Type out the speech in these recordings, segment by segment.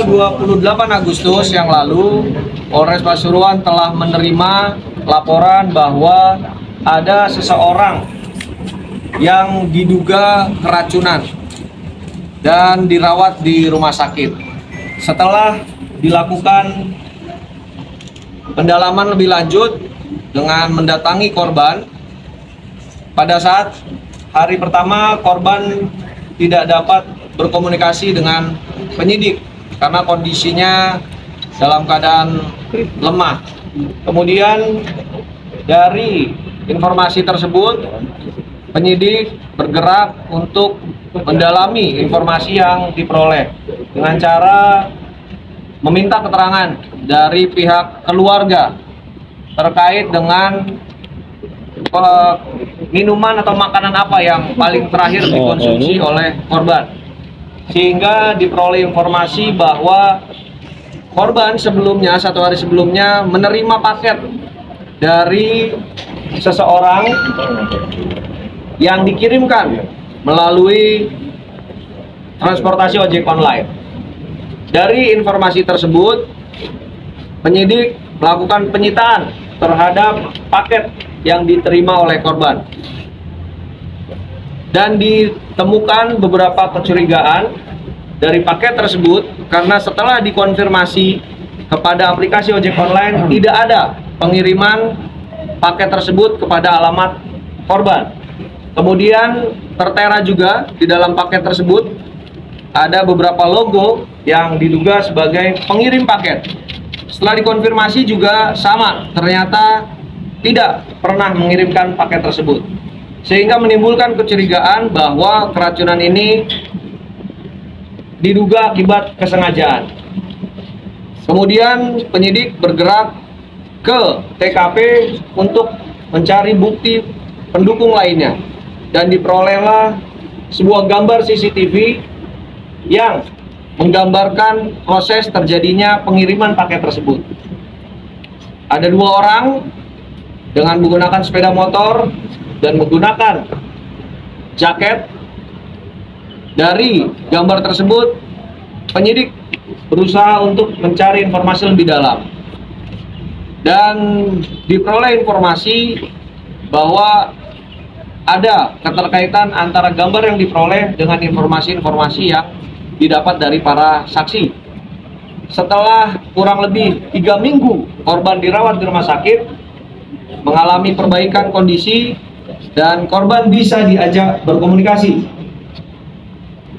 28 Agustus yang lalu, Polres Pasuruan telah menerima laporan bahwa ada seseorang yang diduga keracunan dan dirawat di rumah sakit. Setelah dilakukan pendalaman lebih lanjut dengan mendatangi korban, pada saat hari pertama korban tidak dapat berkomunikasi dengan penyidik karena kondisinya dalam keadaan lemah. Kemudian dari informasi tersebut, penyidik bergerak untuk mendalami informasi yang diperoleh dengan cara meminta keterangan dari pihak keluarga terkait dengan minuman atau makanan apa yang paling terakhir dikonsumsi oleh korban, sehingga diperoleh informasi bahwa korban sebelumnya, 1 hari sebelumnya, menerima paket dari seseorang yang dikirimkan melalui transportasi ojek online. Dari informasi tersebut, penyidik melakukan penyitaan terhadap paket yang diterima oleh korban, dan ditemukan beberapa kecurigaan dari paket tersebut karena setelah dikonfirmasi kepada aplikasi ojek online, tidak ada pengiriman paket tersebut kepada alamat korban. Kemudian tertera juga di dalam paket tersebut ada beberapa logo yang diduga sebagai pengirim paket. Setelah dikonfirmasi juga sama, ternyata tidak pernah mengirimkan paket tersebut, sehingga menimbulkan kecurigaan bahwa keracunan ini diduga akibat kesengajaan. Kemudian penyidik bergerak ke TKP untuk mencari bukti pendukung lainnya, dan diperolehlah sebuah gambar CCTV yang menggambarkan proses terjadinya pengiriman paket tersebut. Ada 2 orang dengan menggunakan sepeda motor dan menggunakan jaket. Dari gambar tersebut, penyidik berusaha untuk mencari informasi lebih dalam, dan diperoleh informasi bahwa ada keterkaitan antara gambar yang diperoleh dengan informasi-informasi yang didapat dari para saksi. Setelah kurang lebih 3 minggu korban dirawat di rumah sakit, mengalami perbaikan kondisi, dan korban bisa diajak berkomunikasi.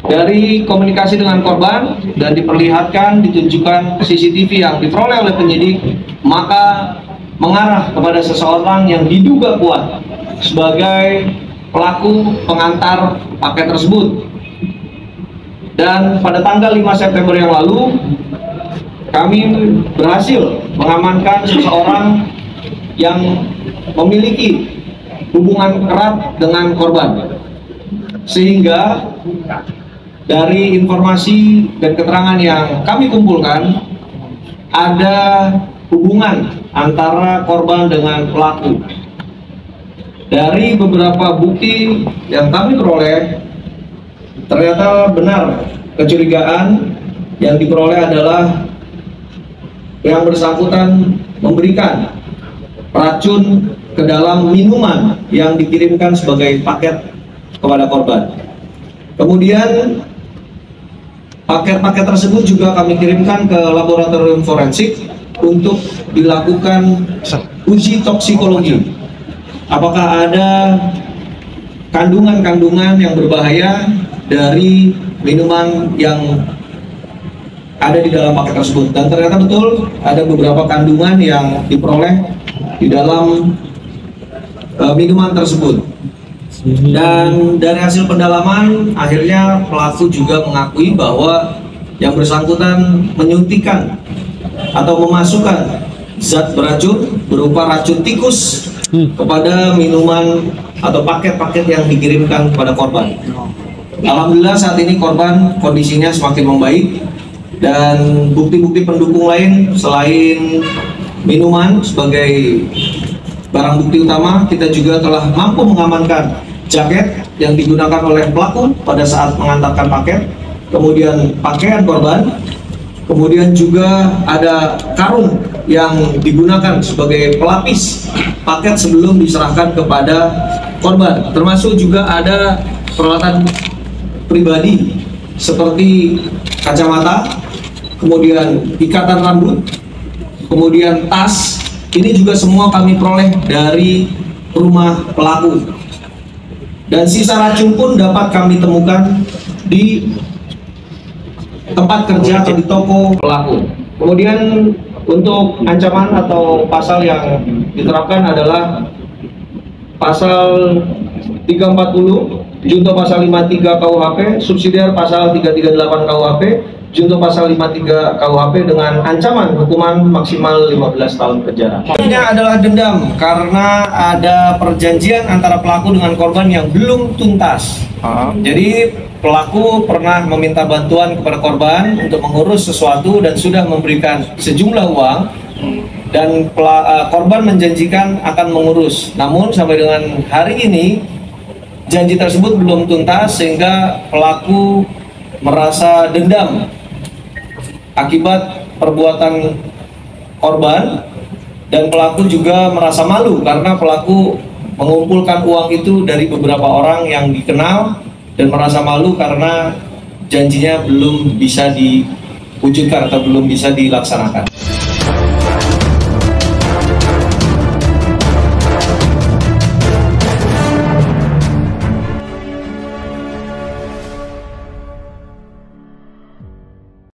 Dari komunikasi dengan korban dan diperlihatkan, ditunjukkan CCTV yang diperoleh oleh penyidik, maka mengarah kepada seseorang yang diduga kuat sebagai pelaku pengantar paket tersebut. Dan pada tanggal 5 September yang lalu, kami berhasil mengamankan seseorang yang memiliki hubungan erat dengan korban, sehingga dari informasi dan keterangan yang kami kumpulkan, ada hubungan antara korban dengan pelaku. Dari beberapa bukti yang kami peroleh, ternyata benar kecurigaan yang diperoleh adalah yang bersangkutan memberikan racun ke dalam minuman yang dikirimkan sebagai paket kepada korban. Kemudian paket-paket tersebut juga kami kirimkan ke laboratorium forensik untuk dilakukan uji toksikologi. Apakah ada kandungan-kandungan yang berbahaya dari minuman yang ada di dalam paket tersebut, dan ternyata betul ada beberapa kandungan yang diperoleh di dalam minuman tersebut. Dan dari hasil pendalaman, akhirnya pelaku juga mengakui bahwa yang bersangkutan menyuntikkan atau memasukkan zat beracun berupa racun tikus kepada minuman atau paket-paket yang dikirimkan kepada korban. Alhamdulillah saat ini korban kondisinya semakin membaik, dan bukti-bukti pendukung lain selain minuman sebagai barang bukti utama, kita juga telah mampu mengamankan jaket yang digunakan oleh pelaku pada saat mengantarkan paket, kemudian pakaian korban, Kemudian juga ada karung yang digunakan sebagai pelapis paket sebelum diserahkan kepada korban. Termasuk juga ada peralatan pribadi seperti kacamata, kemudian ikatan rambut, kemudian tas. Ini juga semua kami peroleh dari rumah pelaku. Dan sisa racun pun dapat kami temukan di tempat kerja atau di toko pelaku. Kemudian untuk ancaman atau pasal yang diterapkan adalah pasal 340, junto pasal 53 KUHP, subsidiar pasal 338 KUHP, junto pasal 53 KUHP dengan ancaman hukuman maksimal 15 tahun penjara. Ini adalah dendam karena ada perjanjian antara pelaku dengan korban yang belum tuntas. Jadi pelaku pernah meminta bantuan kepada korban untuk mengurus sesuatu dan sudah memberikan sejumlah uang, dan korban menjanjikan akan mengurus. Namun sampai dengan hari ini janji tersebut belum tuntas, sehingga pelaku merasa dendam akibat perbuatan korban, dan pelaku juga merasa malu karena pelaku mengumpulkan uang itu dari beberapa orang yang dikenal, dan merasa malu karena janjinya belum bisa diwujudkan atau belum bisa dilaksanakan.